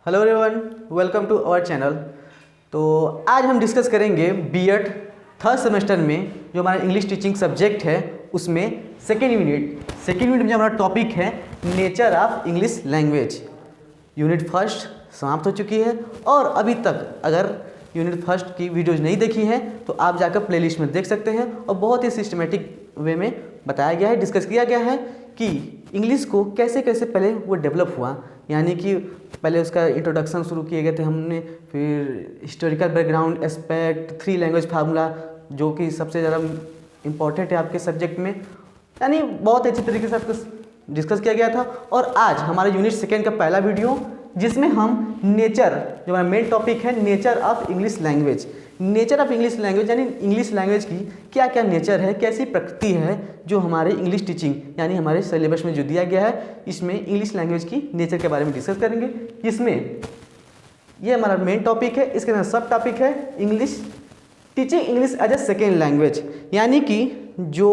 Hello everyone, welcome to our channel. तो आज हम डिस्कस करेंगे बीएड थर्ड सेमेस्टर में जो हमारा इंग्लिश टीचिंग सब्जेक्ट है उसमें सेकेंड यूनिट में जो हमारा टॉपिक है nature of English language. Unit first समाप्त हो चुकी है और अभी तक अगर यूनिट फर्स्ट की वीडियोज़ नहीं देखी हैं तो आप जाकर प्लेलिस्ट में देख सकते हैं और बहुत ही सिस्टमेटिक वे में बताया गया है, डिस्कस किया गया है कि इंग्लिश को कैसे कैसे पहले वो डेवलप हुआ। यानी कि पहले उसका इंट्रोडक्शन शुरू किए गए थे हमने, फिर historical background aspect, three language formula जो कि सबसे ज़्यादा इम्पॉर्टेंट है आपके सब्जेक्ट में, यानी बहुत अच्छी तरीके से आपको डिस्कस किया गया था। और आज हमारा यूनिट सेकेंड का पहला वीडियो जिसमें हम नेचर, जो हमारा मेन टॉपिक है nature of English language, nature of English language यानी इंग्लिश लैंग्वेज की क्या क्या नेचर है, कैसी प्रकृति है जो हमारे इंग्लिश टीचिंग यानी हमारे सिलेबस में जो दिया गया है इसमें इंग्लिश लैंग्वेज की नेचर के बारे में डिस्कस करेंगे। इसमें ये हमारा मेन टॉपिक है, इसके अंदर सब टॉपिक है English teaching English as a second language, यानी कि जो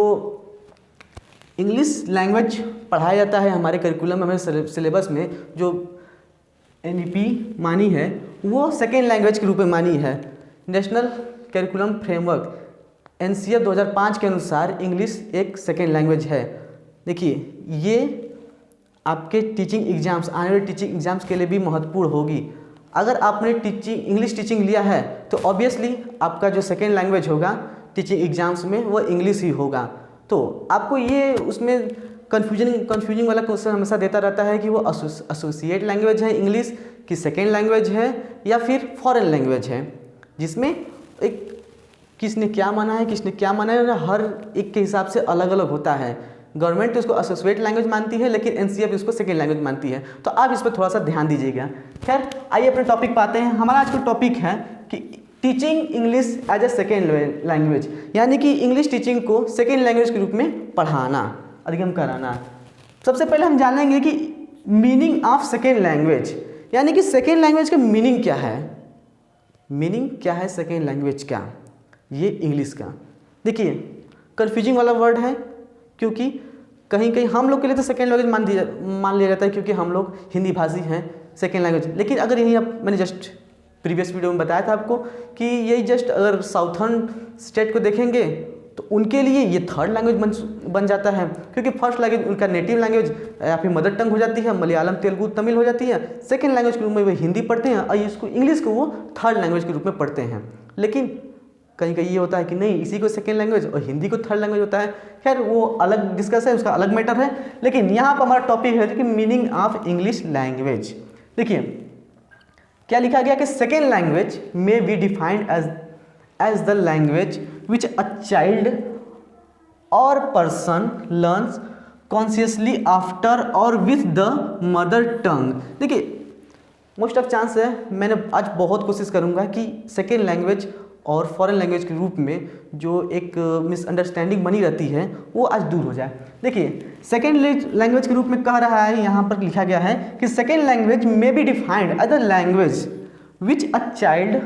इंग्लिश लैंग्वेज पढ़ाया जाता है हमारे करिकुलम में, हमारे सिलेबस में जो एनईपी मानी है वो सेकेंड लैंग्वेज के रूप में मानी है। नेशनल करिकुलम फ्रेमवर्क एनसीएफ 2005 के अनुसार इंग्लिश एक सेकेंड लैंग्वेज है। देखिए ये आपके टीचिंग एग्जाम्स, आने वाले टीचिंग एग्जाम्स के लिए भी महत्वपूर्ण होगी। अगर आपने इंग्लिश टीचिंग लिया है तो ऑब्वियसली आपका जो सेकेंड लैंग्वेज होगा टीचिंग एग्जाम्स में वो इंग्लिश ही होगा। तो आपको ये उसमें कन्फ्यूजिंग वाला क्वेश्चन हमेशा देता रहता है कि वो एसोसिएट लैंग्वेज है इंग्लिश की सेकेंड लैंग्वेज है या फिर फॉरेन लैंग्वेज है, जिसमें एक किसने क्या माना है किसने क्या माना है, हर एक के हिसाब से अलग अलग होता है। गवर्नमेंट तो इसको एसोसिएट लैंग्वेज मानती है लेकिन एनसीएफ इसको सेकेंड लैंग्वेज मानती है, तो आप इस पर थोड़ा सा ध्यान दीजिएगा। खैर आइए अपने टॉपिक पर आते हैं। हमारा आज का टॉपिक है कि teaching English as a second language, यानी कि इंग्लिश टीचिंग को सेकेंड लैंग्वेज के रूप में पढ़ाना, अधिगम कराना। सबसे पहले हम जानेंगे कि मीनिंग ऑफ सेकेंड लैंग्वेज, यानी कि सेकेंड लैंग्वेज का मीनिंग क्या है। मीनिंग क्या है सेकेंड लैंग्वेज का, ये इंग्लिश का। देखिए कन्फ्यूजिंग वाला वर्ड है क्योंकि कहीं कहीं हम लोग के लिए तो सेकेंड लैंग्वेज मान लिया जाता है क्योंकि हम लोग हिंदी भाषी हैं सेकेंड लैंग्वेज। लेकिन अगर यही मैंने जस्ट प्रीवियस वीडियो में बताया था आपको कि यही जस्ट अगर साउथर्न स्टेट को देखेंगे तो उनके लिए ये थर्ड लैंग्वेज बन जाता है, क्योंकि फर्स्ट लैंग्वेज उनका नेटिव लैंग्वेज या फिर मदर टंग हो जाती है, मलयालम तेलुगु तमिल हो जाती है। सेकेंड लैंग्वेज के रूप में वो हिंदी पढ़ते हैं और इसको इंग्लिश को वो थर्ड लैंग्वेज के रूप में पढ़ते हैं। लेकिन कहीं कहीं ये होता है कि नहीं, इसी को सेकेंड लैंग्वेज और हिंदी को थर्ड लैंग्वेज होता है। खैर वो अलग डिस्कस है, उसका अलग मैटर है। लेकिन यहाँ पर हमारा टॉपिक है कि मीनिंग ऑफ इंग्लिश लैंग्वेज। देखिए क्या लिखा गया कि second language may be defined as the language which a child or person learns consciously after or with the mother tongue. देखिए मोस्ट ऑफ चांस है, मैंने आज बहुत कोशिश करूंगा कि सेकेंड लैंग्वेज और फॉरेन लैंग्वेज के रूप में जो एक मिसअंडरस्टैंडिंग बनी रहती है वो आज दूर हो जाए। देखिए सेकेंड लैंग्वेज के रूप में कह रहा है, यहाँ पर लिखा गया है कि second language may be defined as the language which a child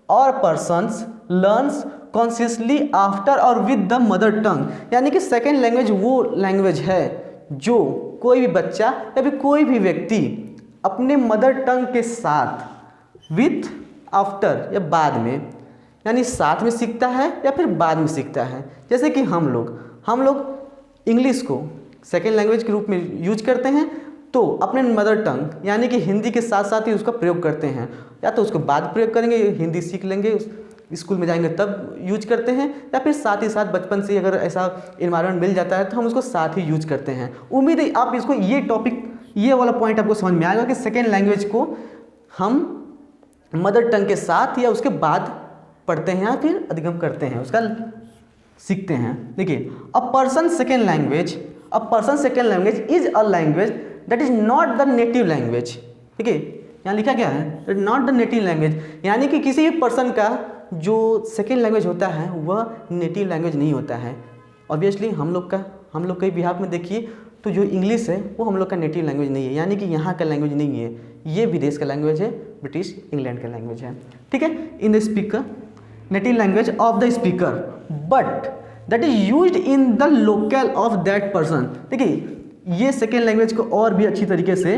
or persons learns consciously after or with the mother tongue, यानी कि सेकेंड लैंग्वेज वो लैंग्वेज है जो कोई भी बच्चा या फिर कोई भी व्यक्ति अपने मदर टंग के साथ विथ आफ्टर या बाद में, यानी साथ में सीखता है या फिर बाद में सीखता है। जैसे कि हम लोग इंग्लिश को सेकेंड लैंग्वेज के रूप में यूज करते हैं तो अपने मदर टंग यानी कि हिंदी के साथ साथ ही उसका प्रयोग करते हैं, या तो उसको बाद प्रयोग करेंगे, हिंदी सीख लेंगे, स्कूल में जाएंगे तब यूज करते हैं, या फिर साथ ही साथ बचपन से अगर ऐसा इन्वायरमेंट मिल जाता है तो हम उसको साथ ही यूज करते हैं। उम्मीद है आप इसको ये टॉपिक, ये वाला पॉइंट आपको समझ में आएगा कि सेकेंड लैंग्वेज को हम मदर टंग के साथ या उसके बाद पढ़ते हैं या फिर अधिगम करते हैं, उसका सीखते हैं। देखिए a person second language is a language that is not the native language. देखिए यहाँ लिखा गया है नॉट द नेटिव लैंग्वेज, यानी कि किसी भी पर्सन का जो सेकेंड लैंग्वेज होता है वह नेटिव लैंग्वेज नहीं होता है। ऑब्वियसली हम लोग के बिहार में देखिए तो जो इंग्लिश है वो हम लोग का नेटिव लैंग्वेज नहीं है, यानी कि यहाँ का लैंग्वेज नहीं है, ये विदेश का लैंग्वेज है, ब्रिटिश इंग्लैंड का लैंग्वेज है। ठीक है, in the speaker native language of the speaker but that is used in the local of that person. देखिए ये सेकेंड लैंग्वेज को और भी अच्छी तरीके से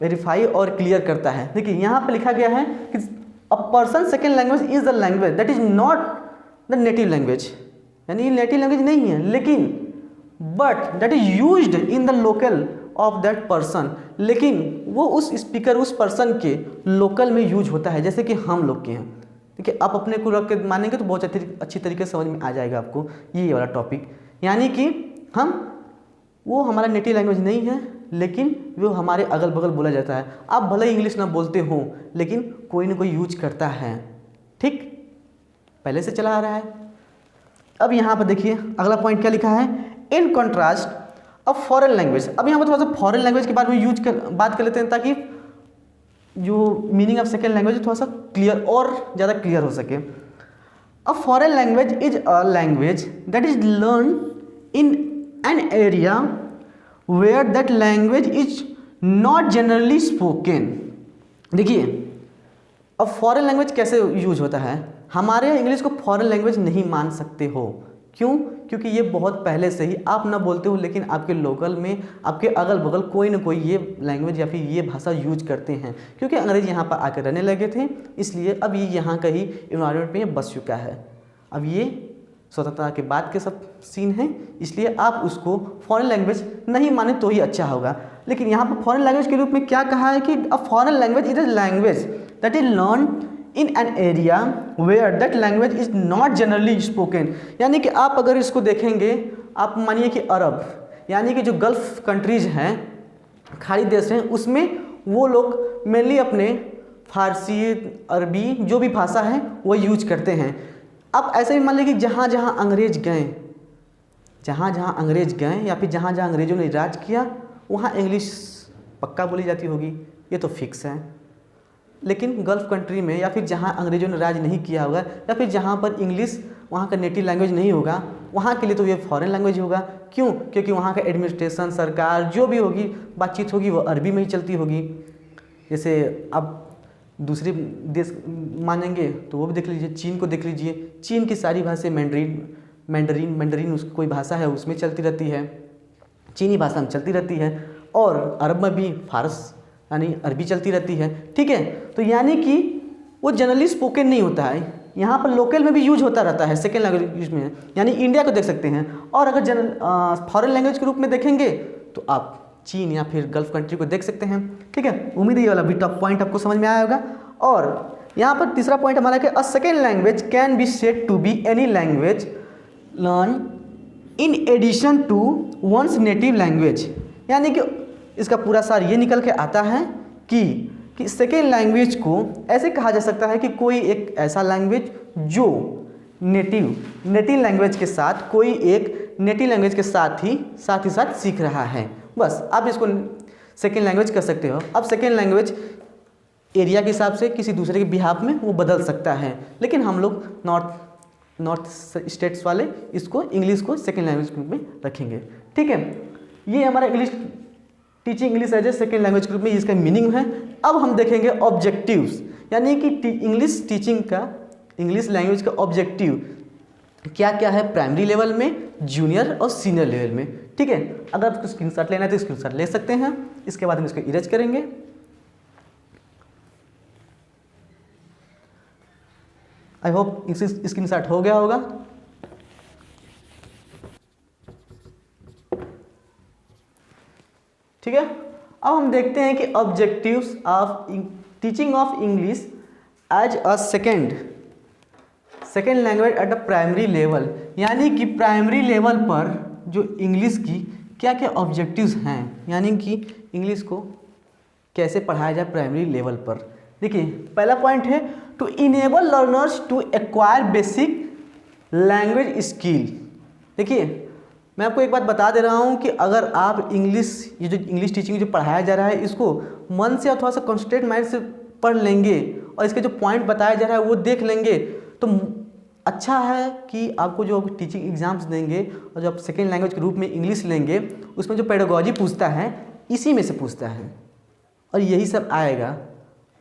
वेरीफाई और क्लियर करता है। देखिए यहाँ पे लिखा गया है कि a person second language is the language that is not the native language, यानी ये नेटिव लैंग्वेज नहीं है, लेकिन but that is used in the local of that person, लेकिन वो उस स्पीकर उस पर्सन के लोकल में यूज होता है, जैसे कि हम लोग के हैं। ठीक है, आप अपने को रख के मानेंगे तो बहुत अच्छी तरीके से समझ में आ जाएगा आपको ये वाला टॉपिक। यानी कि हम वो हमारा नेटिव लैंग्वेज नहीं है, लेकिन वो हमारे अगल बगल बोला जाता है। आप भले इंग्लिश ना बोलते हो, लेकिन कोई ना कोई यूज करता है। ठीक, पहले से चला आ रहा है। अब यहाँ पर देखिए अगला पॉइंट क्या लिखा है, in contrast a foreign language. अब यहाँ पर थोड़ा सा फॉरेन लैंग्वेज के बारे में बात कर लेते हैं, ताकि जो मीनिंग ऑफ सेकेंड लैंग्वेज थोड़ा सा क्लियर और ज़्यादा क्लियर हो सके। A foreign language is a language that is learn in an area where that language is not generally spoken. देखिए अब फॉरेन लैंग्वेज कैसे यूज होता है, हमारे यहाँ इंग्लिश को फॉरेन लैंग्वेज नहीं मान सकते हो। क्यों? क्योंकि ये बहुत पहले से ही आप ना बोलते हो, लेकिन आपके लोकल में आपके अगल बगल कोई ना कोई ये लैंग्वेज या फिर ये भाषा यूज करते हैं, क्योंकि अंग्रेज यहाँ पर आकर रहने लगे थे, इसलिए अब ये यहाँ का ही इन्वायरमेंट में ये बस चुका है। अब ये स्वतंत्रता के बाद के सब सीन हैं, इसलिए आप उसको फॉरेन लैंग्वेज नहीं माने तो ही अच्छा होगा। लेकिन यहाँ पर फॉरेन लैंग्वेज के रूप में क्या कहा है कि a foreign language is a language that is learn in an area where that language is not generally spoken. यानी कि आप अगर इसको देखेंगे, आप मानिए कि अरब, यानी कि जो गल्फ कंट्रीज हैं, खाड़ी देश हैं, उसमें वो लोग मेनली अपने फारसी अरबी जो भी भाषा है वो यूज करते हैं। अब ऐसे भी मान लीजिए कि जहाँ जहाँ अंग्रेज गए या फिर जहाँ जहाँ अंग्रेजों ने राज किया, वहाँ इंग्लिश पक्का बोली जाती होगी, ये तो फिक्स है। लेकिन गल्फ कंट्री में या फिर जहाँ अंग्रेजों ने राज नहीं किया होगा, या फिर जहाँ पर इंग्लिश वहाँ का नेटिव लैंग्वेज नहीं होगा, वहाँ के लिए तो ये फॉरेन लैंग्वेज होगा। क्यों? क्योंकि वहाँ का एडमिनिस्ट्रेशन, सरकार जो भी होगी, बातचीत होगी, वो अरबी में ही चलती होगी। जैसे अब दूसरे देश मानेंगे तो वो भी देख लीजिए, चीन को देख लीजिए, चीन की सारी भाषा मैंडरीन उसकी कोई भाषा है उसमें चलती रहती है, चीनी भाषा में चलती रहती है, और अरब में भी फारस यानी अरबी चलती रहती है। ठीक है, तो यानी कि वो जनरली स्पोकन नहीं होता है, यहाँ पर लोकल में भी यूज होता रहता है, सेकेंड लैंग्वेज यूज में, यानी इंडिया को देख सकते हैं। और अगर फॉरेन लैंग्वेज के रूप में देखेंगे तो आप चीन या फिर गल्फ कंट्री को देख सकते हैं। ठीक है, उम्मीद है ये वाला भी टॉप पॉइंट आपको समझ में आया होगा। और यहाँ पर तीसरा पॉइंट हमारा कि a second language can be said to be any language learn in addition to one's native language. यानी कि इसका पूरा सार ये निकल के आता है कि सेकेंड लैंग्वेज को ऐसे कहा जा सकता है कि कोई एक ऐसा लैंग्वेज जो नेटिव लैंग्वेज के साथ कोई एक नेटिव लैंग्वेज के साथ ही सीख रहा है। बस आप इसको सेकेंड लैंग्वेज कर सकते हो। अब सेकेंड लैंग्वेज एरिया के हिसाब से किसी दूसरे के बिहाफ में वो बदल सकता है, लेकिन हम लोग नॉर्थ स्टेट्स वाले इसको इंग्लिश को सेकेंड लैंग्वेज के रूप में रखेंगे। ठीक है, ये हमारा English teaching English as a second language के रूप में इसका मीनिंग है। अब हम देखेंगे ऑब्जेक्टिव्स, यानी कि इंग्लिश टीचिंग का, इंग्लिश लैंग्वेज का ऑब्जेक्टिव क्या क्या है प्राइमरी लेवल में, जूनियर और सीनियर लेवल में। ठीक है, अगर आपको स्क्रीनशॉट लेना है तो स्क्रीनशॉट ले सकते हैं। इसके बाद हम इसको इरेज करेंगे। आई होप इस स्क्रीनशॉट हो गया होगा। ठीक है, अब हम देखते हैं कि objectives of teaching of English as a second language at a primary level. यानी कि प्राइमरी लेवल पर जो इंग्लिश की क्या क्या ऑब्जेक्टिव्स हैं, यानी कि इंग्लिश को कैसे पढ़ाया जाए प्राइमरी लेवल पर। देखिए पहला पॉइंट है to enable learners to acquire basic language skill. देखिए मैं आपको एक बात बता दे रहा हूँ कि अगर आप ये जो इंग्लिश टीचिंग जो पढ़ाया जा रहा है, इसको मन से और थोड़ा सा कॉन्सेंट्रेट माइंड से पढ़ लेंगे और इसके जो पॉइंट बताया जा रहा है वो देख लेंगे, तो अच्छा है कि आपको जो टीचिंग एग्जाम्स देंगे और जो आप सेकेंड लैंग्वेज के रूप में इंग्लिश लेंगे, उसमें जो पेडागोजी पूछता है इसी में से पूछता है और यही सब आएगा।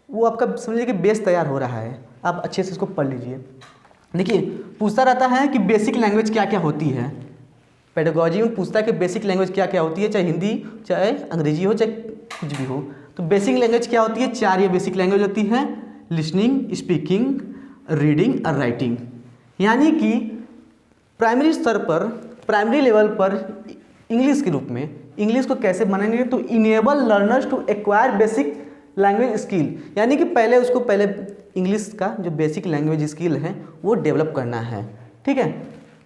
वो आपका समझिए कि बेस तैयार हो रहा है, आप अच्छे से इसको पढ़ लीजिए। देखिए पूछता रहता है कि बेसिक लैंग्वेज क्या क्या होती है, पेडागोजी में पूछता है कि बेसिक लैंग्वेज क्या क्या होती है, चाहे हिंदी चाहे अंग्रेजी हो चाहे कुछ भी हो। तो बेसिक लैंग्वेज क्या होती है? 4 ये बेसिक लैंग्वेज होती है, लिसनिंग, स्पीकिंग, रीडिंग और राइटिंग। यानी कि प्राइमरी स्तर पर, प्राइमरी लेवल पर इंग्लिश के रूप में इंग्लिश को कैसे बनाएंगे? तो enable learners to acquire basic language skill, यानी कि पहले इंग्लिश का जो बेसिक लैंग्वेज स्किल है वो डेवलप करना है। ठीक है,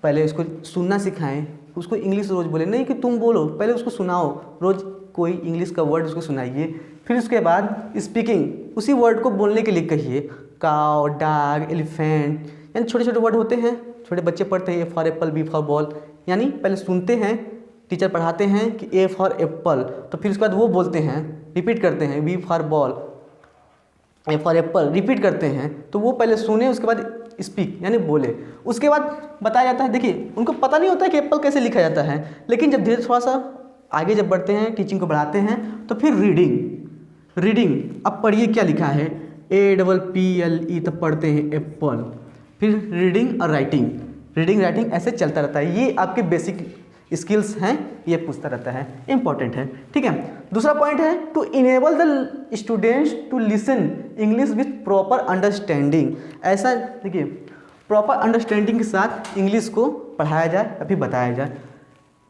पहले उसको सुनना सिखाएं, उसको इंग्लिश रोज़ बोले, नहीं कि तुम बोलो, पहले उसको सुनाओ, रोज़ कोई इंग्लिश का वर्ड उसको सुनाइए। फिर उसके बाद स्पीकिंग, उसी वर्ड को बोलने के लिए कहिए। काउ, डॉग, एलिफेंट, यानी छोटे छोटे वर्ड होते हैं, छोटे बच्चे पढ़ते हैं, A for apple, B for ball, यानी पहले सुनते हैं, टीचर पढ़ाते हैं कि ए फॉर एप्पल, तो फिर उसके बाद वो बोलते हैं, रिपीट करते हैं, B for ball, A for apple, repeat करते हैं। तो वो पहले सुने, उसके बाद स्पीक यानी बोले। उसके बाद बताया जाता है, देखिए उनको पता नहीं होता है कि एप्पल कैसे लिखा जाता है, लेकिन जब धीरे थोड़ा सा आगे जब बढ़ते हैं, टीचिंग को बढ़ाते हैं, तो फिर रीडिंग अब पढ़िए क्या लिखा है, APPLE, तब पढ़ते हैं एप्पल। फिर रीडिंग और राइटिंग ऐसे चलता रहता है। ये आपके बेसिक स्किल्स हैं, ये पूछता रहता है, इंपॉर्टेंट है। ठीक है, दूसरा पॉइंट है to enable the students to listen English with proper understanding. ऐसा देखिए, प्रॉपर अंडरस्टैंडिंग के साथ इंग्लिश को पढ़ाया जाए या फिर बताया जाए।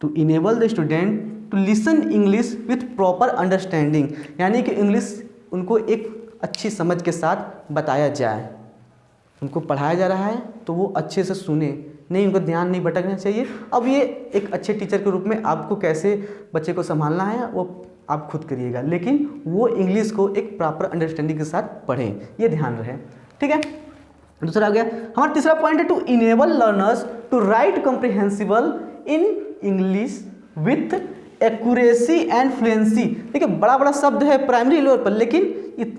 To enable the student to listen English with proper understanding, यानी कि इंग्लिश उनको एक अच्छी समझ के साथ बताया जाए। उनको पढ़ाया जा रहा है तो वो अच्छे से सुने, नहीं उनको ध्यान नहीं भटकना चाहिए। अब ये एक अच्छे टीचर के रूप में आपको कैसे बच्चे को संभालना है वो आप खुद करिएगा, लेकिन वो इंग्लिश को एक प्रॉपर अंडरस्टैंडिंग के साथ पढ़ें, ये ध्यान रहे। ठीक है, दूसरा आ गया हमारा तीसरा पॉइंट है to enable learners to write comprehensible in English with accuracy and fluency. देखिए बड़ा बड़ा शब्द है प्राइमरी लेवल पर, लेकिन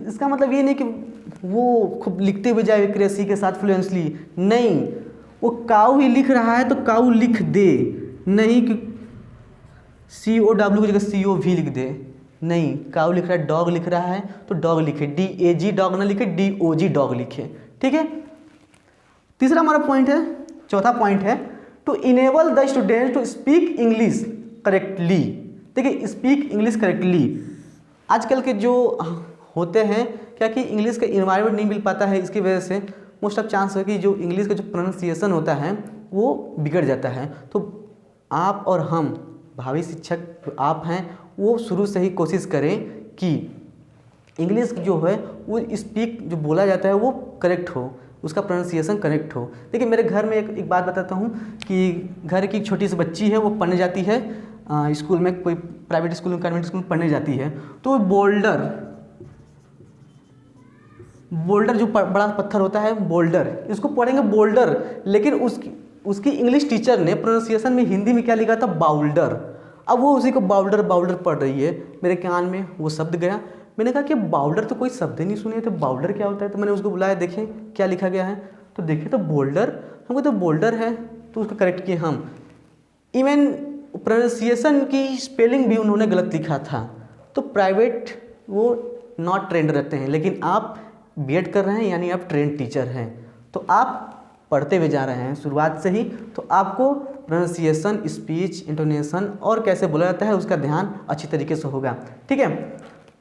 इसका मतलब ये नहीं कि वो खूब लिखते हुए जाए एक्यूरेसी के साथ फ्लुएंसली, नहीं, वो काऊ ही लिख रहा है तो काऊ लिख दे, नहीं कि COW की जगह COV लिख दे, नहीं, काऊ लिख रहा है, डॉग लिख रहा है तो डॉग लिखे, DAG डॉग ना लिखे, DOG डॉग लिखे। ठीक है, तीसरा हमारा पॉइंट है, चौथा पॉइंट है to enable the student to speak English correctly. देखिए स्पीक इंग्लिश करेक्टली, आजकल के जो होते हैं क्या कि इंग्लिश का इन्वायरमेंट नहीं मिल पाता है, इसकी वजह से मोस्ट ऑफ चांस है कि जो इंग्लिश का जो प्रोनाउंसिएशन होता है वो बिगड़ जाता है। तो आप और हम भावी शिक्षक जो आप हैं वो शुरू से ही कोशिश करें कि इंग्लिश जो है वो स्पीक जो बोला जाता है वो करेक्ट हो, उसका प्रोनाउंसिएशन करेक्ट हो। देखिए मेरे घर में एक बात बताता हूँ कि घर की एक छोटी सी बच्ची है, वो पढ़ने जाती है स्कूल में, कोई प्राइवेट स्कूल में, कॉन्वेंट स्कूल में पढ़ने जाती है, तो बोल्डर जो बड़ा पत्थर होता है बोल्डर, इसको पढ़ेंगे बोल्डर, लेकिन उसकी इंग्लिश टीचर ने प्रोनाउंसिएशन में हिंदी में क्या लिखा था, बाउल्डर। अब वो उसी को बाउल्डर पढ़ रही है, मेरे कान में वो शब्द गया, मैंने कहा कि बाउल्डर तो कोई शब्द ही नहीं सुने थे, बाउल्डर क्या होता है? तो मैंने उसको बुलाया, देखें क्या लिखा गया है, तो देखे तो बोल्डर, हमको तो बोल्डर है, तो उसको करेक्ट किए हम। इवन प्रोनाउंसिएशन की स्पेलिंग भी उन्होंने गलत लिखा था। तो प्राइवेट वो नॉट ट्रेंड रहते हैं, लेकिन आप B.Ed कर रहे हैं यानी आप ट्रेंड टीचर हैं, तो आप पढ़ते हुए जा रहे हैं शुरुआत से ही, तो आपको प्रोनाउंसिएशन, स्पीच, इंटोनेशन और कैसे बोला जाता है उसका ध्यान अच्छी तरीके से होगा। ठीक है,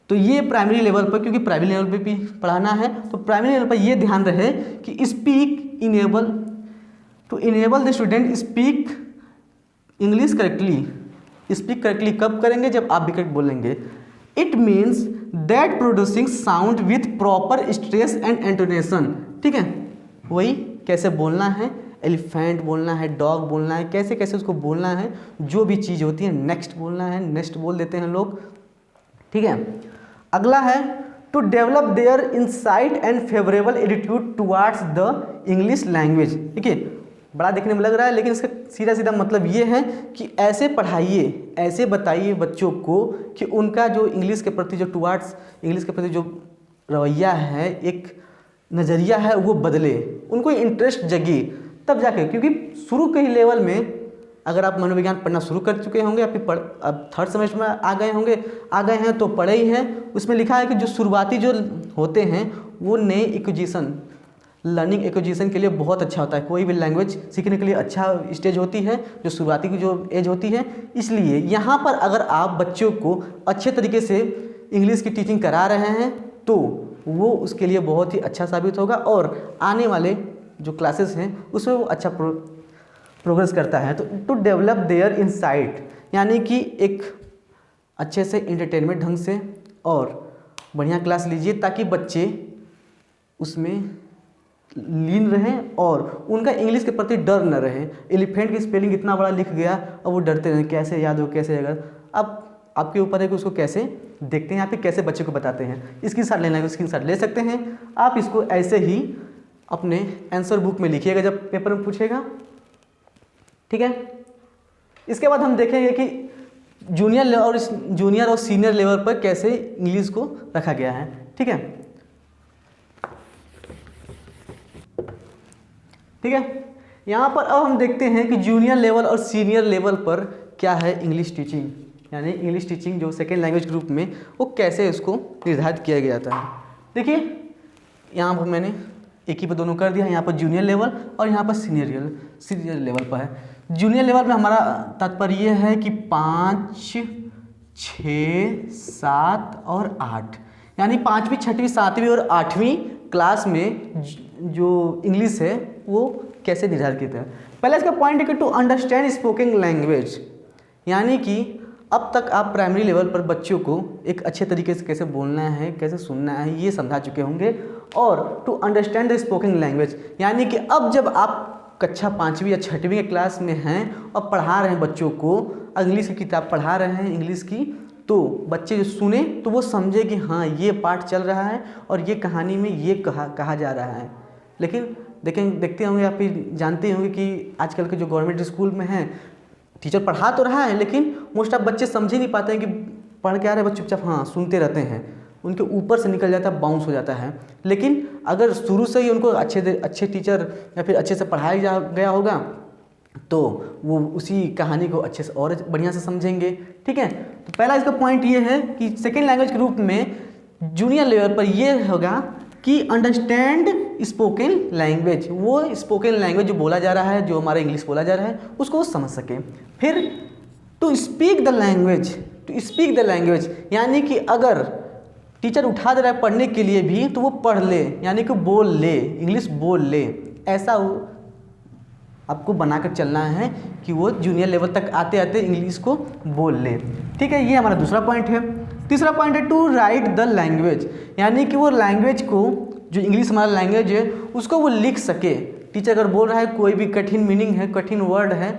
तो ये प्राइमरी लेवल पर, क्योंकि प्राइमरी लेवल पे भी पढ़ाना है, तो प्राइमरी लेवल पर ये ध्यान रहे कि speak enable the student speak English correctly. Speak correctly कब करेंगे? जब आप भी करेक्ट बोलेंगे। It means that producing sound with proper stress and intonation. ठीक है, वही कैसे बोलना है, एलिफेंट बोलना है, डॉग बोलना है, कैसे कैसे उसको बोलना है, जो भी चीज़ होती है, नेक्स्ट बोलना है, नेक्स्ट बोल देते हैं लोग। ठीक है, अगला है to develop their insight and favourable attitude towards the English language. देखिए बड़ा देखने में लग रहा है, लेकिन इसका सीधा सीधा मतलब ये है कि ऐसे पढ़ाइए, ऐसे बताइए बच्चों को कि उनका जो इंग्लिश के प्रति जो टुवार्ड्स इंग्लिश के प्रति जो रवैया है, एक नज़रिया है, वो बदले, उनको इंटरेस्ट जगे, तब जाके, क्योंकि शुरू के ही लेवल में अगर आप मनोविज्ञान पढ़ना शुरू कर चुके होंगे, अब थर्ड सेमेस्टर में आ गए हैं तो पढ़े ही हैं, उसमें लिखा है कि जो शुरुआती जो होते हैं वो नए एक्विजिशन, लर्निंग एक्विजिशन के लिए बहुत अच्छा होता है। कोई भी लैंग्वेज सीखने के लिए अच्छा स्टेज होती है जो शुरुआती की जो एज होती है। इसलिए यहाँ पर अगर आप बच्चों को अच्छे तरीके से इंग्लिश की टीचिंग करा रहे हैं तो वो उसके लिए बहुत ही अच्छा साबित होगा और आने वाले जो क्लासेस हैं उसमें वो अच्छा प्रोग्रेस करता है। तो टू डेवलप देयर इनसाइट, यानी कि एक अच्छे से इंटरटेनमेंट ढंग से और बढ़िया क्लास लीजिए ताकि बच्चे उसमें लीन रहें और उनका इंग्लिश के प्रति डर न रहे। एलिफेंट की स्पेलिंग इतना बड़ा लिख गया और वो डरते रहें कैसे याद हो कैसे अगर। अब आपके ऊपर है कि उसको कैसे देखते हैं, आप कैसे बच्चे को बताते हैं। स्क्रीनशॉट लेना है तो स्क्रीनशॉट ले सकते हैं। आप इसको ऐसे ही अपने आंसर बुक में लिखिएगा जब पेपर में पूछेगा, ठीक है। इसके बाद हम देखेंगे कि जूनियर और सीनियर लेवल पर कैसे इंग्लिश को रखा गया है, ठीक है। ठीक है, यहाँ पर अब हम देखते हैं कि जूनियर लेवल और सीनियर लेवल पर क्या है इंग्लिश टीचिंग, यानी इंग्लिश टीचिंग जो सेकेंड लैंग्वेज ग्रुप में वो कैसे इसको निर्धारित किया गया था। देखिए यहाँ पर मैंने एक ही पर दोनों कर दिया, यहाँ पर जूनियर लेवल और यहाँ पर सीनियर लेवल पर है। जूनियर लेवल में हमारा तात्पर्य ये है कि 5, 6, 7 और 8, यानी 5वीं, 6वीं, 7वीं और 8वीं क्लास में जो इंग्लिश है वो कैसे निर्धारित किया है। पहले इसका पॉइंट है कि टू अंडरस्टैंड स्पोकन लैंग्वेज, यानी कि अब तक आप प्राइमरी लेवल पर बच्चों को एक अच्छे तरीके से कैसे बोलना है, कैसे सुनना है, ये समझा चुके होंगे। और to understand the spoken language, यानी कि अब जब आप कक्षा 5वीं या 6वीं क्लास में हैं और पढ़ा रहे हैं बच्चों को, इंग्लिश की किताब पढ़ा रहे हैं इंग्लिश की, तो बच्चे जो सुने तो वो समझे कि हाँ ये पाठ चल रहा है और ये कहानी में ये कहा जा रहा है। लेकिन देखते होंगे, आप जानते होंगे कि आजकल के जो गवर्नमेंट स्कूल में हैं, टीचर पढ़ा तो रहा है लेकिन मोस्ट ऑफ बच्चे समझ ही नहीं पाते हैं कि पढ़ के आ रहे हैं, बच्चे चुपचाप हाँ सुनते रहते हैं, उनके ऊपर से निकल जाता है, बाउंस हो जाता है। लेकिन अगर शुरू से ही उनको अच्छे टीचर या फिर अच्छे से पढ़ाया गया होगा तो वो उसी कहानी को अच्छे से और बढ़िया से समझेंगे, ठीक है। तो पहला इसका पॉइंट ये है कि सेकेंड लैंग्वेज के रूप में जूनियर लेवल पर ये होगा कि अंडरस्टैंड स्पोकन लैंग्वेज, वो स्पोकन लैंग्वेज जो बोला जा रहा है, जो हमारा इंग्लिश बोला जा रहा है उसको वो समझ सके। फिर टू स्पीक द लैंग्वेज, यानी कि अगर टीचर उठा दे रहा है पढ़ने के लिए भी तो वो पढ़ ले, यानी कि बोल ले, इंग्लिश बोल ले। ऐसा आपको बनाकर चलना है कि वो जूनियर लेवल तक आते आते इंग्लिश को बोल ले, ठीक है। ये हमारा दूसरा पॉइंट है। तीसरा पॉइंट है टू राइट द लैंग्वेज, यानी कि वो लैंग्वेज को, जो इंग्लिश हमारा लैंग्वेज है उसको वो लिख सके। टीचर अगर बोल रहा है कोई भी कठिन मीनिंग है, कठिन वर्ड है,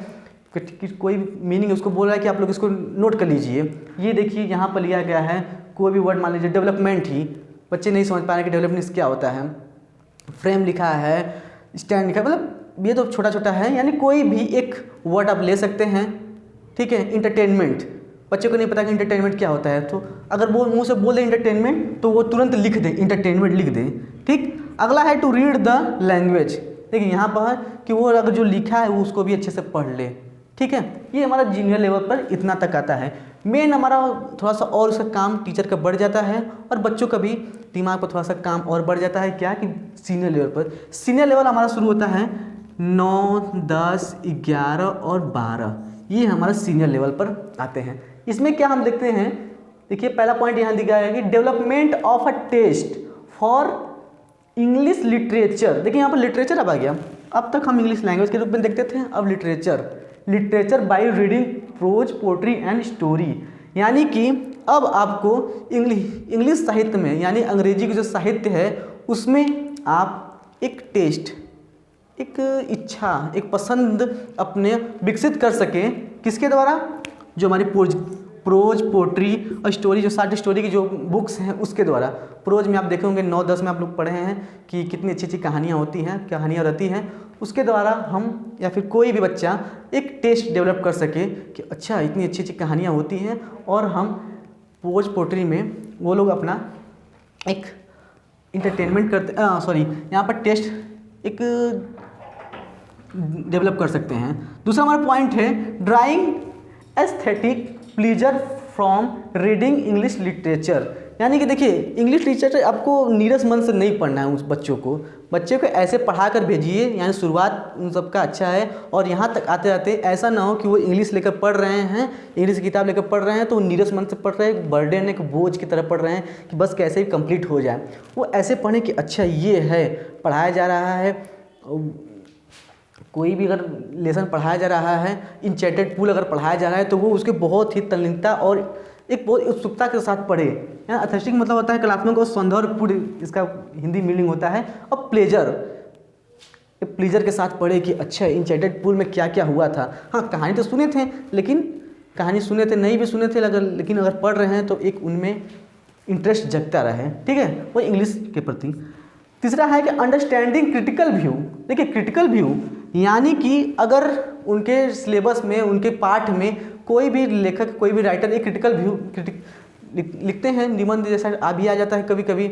कोई भी मीनिंग उसको बोल रहा है कि आप लोग इसको नोट कर लीजिए। ये देखिए यहाँ पर लिया गया है, कोई भी वर्ड मान लीजिए डेवलपमेंट ही, बच्चे नहीं समझ पा रहे कि डेवलपमेंट क्या होता है। फ्रेम लिखा है, स्टैंड लिखा है, मतलब ये तो छोटा छोटा है, यानी कोई भी एक वर्ड आप ले सकते हैं, ठीक है। इंटरटेनमेंट, बच्चे को नहीं पता कि इंटरटेनमेंट क्या होता है, तो अगर वो मुंह से बोल दे इंटरटेनमेंट तो वो तुरंत लिख दे इंटरटेनमेंट लिख दे, ठीक। अगला है टू रीड द लैंग्वेज, देखिए यहाँ पर कि वो अगर जो लिखा है वो उसको भी अच्छे से पढ़ ले, ठीक है। ये हमारा जूनियर लेवल पर इतना तक आता है। मेन हमारा थोड़ा सा और उसका काम टीचर का बढ़ जाता है और बच्चों का भी दिमाग पर थोड़ा सा काम और बढ़ जाता है, क्या कि सीनियर लेवल पर। सीनियर लेवल हमारा शुरू होता है 9, 10, 11 और 12, ये हमारा सीनियर लेवल पर आते हैं। इसमें क्या हम देखते हैं, देखिए पहला पॉइंट यहाँ दिया है कि development of a taste for English literature. देखिए यहाँ पर लिटरेचर अब आ गया, अब तक हम इंग्लिश लैंग्वेज के रूप में देखते थे, अब literature by reading prose, poetry and story, यानी कि अब आपको इंग्लिश साहित्य में, यानी अंग्रेजी की जो साहित्य है उसमें आप एक टेस्ट, एक इच्छा, एक पसंद अपने विकसित कर सके। किसके द्वारा? जो हमारी प्रोज, पोट्री और स्टोरी, जो शॉर्ट स्टोरी की जो बुक्स हैं उसके द्वारा। प्रोज में आप देखे होंगे 9-10 में आप लोग पढ़े हैं कि कितनी अच्छी अच्छी कहानियाँ होती हैं, कहानियाँ रहती हैं, उसके द्वारा हम या फिर कोई भी बच्चा एक टेस्ट डेवलप कर सके कि अच्छा इतनी अच्छी अच्छी कहानियाँ होती हैं, और हम प्रोज पोट्री में वो लोग अपना एक इंटरटेनमेंट करते, यहाँ पर टेस्ट एक डेवलप कर सकते हैं। दूसरा हमारा पॉइंट है drawing aesthetic pleaser from reading English literature, यानी कि देखिए इंग्लिश टीचर आपको नीरस मन से नहीं पढ़ना है उस बच्चे को ऐसे पढ़ा कर भेजिए, यानी शुरुआत उन सबका अच्छा है और यहाँ तक आते आते ऐसा ना हो कि वो इंग्लिश लेकर पढ़ रहे हैं, इंग्लिश की किताब लेकर पढ़ रहे हैं तो वो नीरस मन से पढ़ रहे हैं, बर्डन एक बोझ की तरह पढ़ रहे हैं कि बस कैसे ही कंप्लीट हो जाए। वो ऐसे पढ़ें कि अच्छा ये है पढ़ाया जा रहा है, कोई भी अगर लेसन पढ़ाया जा रहा है, इंचेटेड पूल अगर पढ़ाया जा रहा है तो वो उसके बहुत ही तल्लीनता और एक बहुत उत्सुकता के साथ पढ़े। अथेंटिक मतलब होता है कलात्मक और सौंदर्यपूर्ण, इसका हिंदी मीनिंग होता है, और प्लेजर के साथ पढ़े कि अच्छा इंचेटेड पूल में क्या क्या हुआ था। हाँ कहानी तो सुने थे, नहीं भी सुने थे लेकिन अगर पढ़ रहे हैं तो एक उनमें इंटरेस्ट जगता रहे, ठीक है, वो इंग्लिश के प्रति। तीसरा है कि अंडरस्टैंडिंग क्रिटिकल व्यू। देखिए क्रिटिकल व्यू यानी कि अगर उनके सिलेबस में, उनके पाठ में कोई भी लेखक, कोई भी राइटर एक क्रिटिकल व्यू लिखते हैं, निबंध जैसा भी आ जाता है कभी कभी,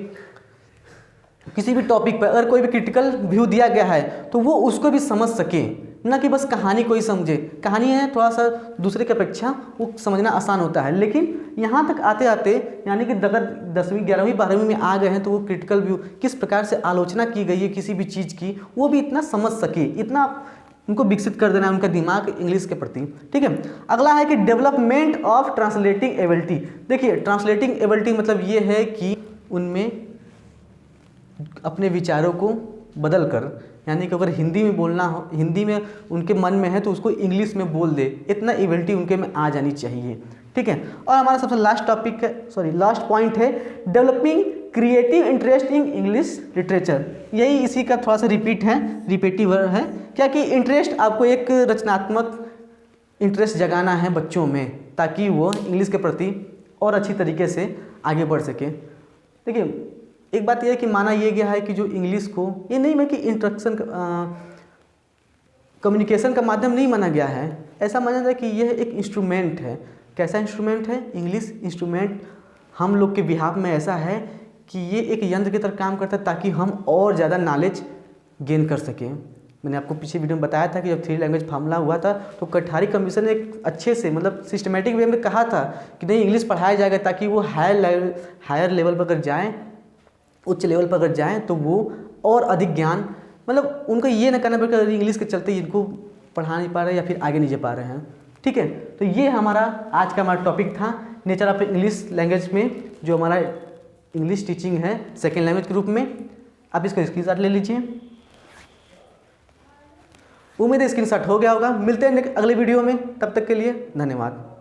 किसी भी टॉपिक पर अगर कोई भी क्रिटिकल व्यू दिया गया है तो वो उसको भी समझ सके, ना कि बस कहानी को ही समझे। कहानी है थोड़ा सा दूसरे की अपेक्षा वो समझना आसान होता है, लेकिन यहाँ तक आते आते यानी कि अगर 10वीं 11वीं 12वीं में आ गए हैं तो वो क्रिटिकल व्यू किस प्रकार से आलोचना की गई है किसी भी चीज़ की, वो भी इतना समझ सके, इतना उनको विकसित कर देना है उनका दिमाग इंग्लिश के प्रति, ठीक है। अगला है कि डेवलपमेंट ऑफ ट्रांसलेटिंग एबिलिटी। देखिए ट्रांसलेटिंग एबिलिटी मतलब ये है कि उनमें अपने विचारों को बदल कर, यानी कि अगर हिंदी में बोलना हो, हिंदी में उनके मन में है तो उसको इंग्लिश में बोल दे, इतना एबिलिटी उनके में आ जानी चाहिए, ठीक है। और हमारा सबसे लास्ट पॉइंट है developing creative interest in English literature. यही इसी का थोड़ा सा रिपीटिव है, क्या कि इंटरेस्ट, आपको एक रचनात्मक इंटरेस्ट जगाना है बच्चों में ताकि वो इंग्लिश के प्रति और अच्छी तरीके से आगे बढ़ सके। देखिए एक बात यह है कि माना यह गया है कि जो इंग्लिश को, ये नहीं है कि इंस्ट्रक्शन कम्युनिकेशन का माध्यम नहीं माना गया है, ऐसा माना जाता है कि यह एक इंस्ट्रूमेंट है। कैसा इंस्ट्रूमेंट है? इंग्लिश इंस्ट्रूमेंट हम लोग के बिहाफ में ऐसा है कि ये एक यंत्र की तरह काम करता है ताकि हम और ज़्यादा नॉलेज गेन कर सकें। मैंने आपको पीछे वीडियो में बताया था कि जब 3 लैंग्वेज फार्मूला हुआ था तो कठारी कमीशन ने एक अच्छे से मतलब सिस्टमेटिक वे में कहा था कि नहीं इंग्लिश पढ़ाया जाएगा ताकि वो हायर लेवल पर अगर जाएँ, उच्च लेवल पर अगर जाएँ तो वो और अधिक ज्ञान, मतलब उनको ये ना करना पड़ेगा इंग्लिश के चलते इनको पढ़ा नहीं पा रहे या फिर आगे नहीं जा पा रहे हैं, ठीक है। तो ये हमारा आज का हमारा टॉपिक था नेचर ऑफ इंग्लिश लैंग्वेज में, जो हमारा इंग्लिश टीचिंग है सेकेंड लैंग्वेज के रूप में। आप इसका स्क्रीनशॉट ले लीजिए। उम्मीद है स्क्रीनशॉट हो गया होगा। मिलते हैं अगले वीडियो में, तब तक के लिए धन्यवाद।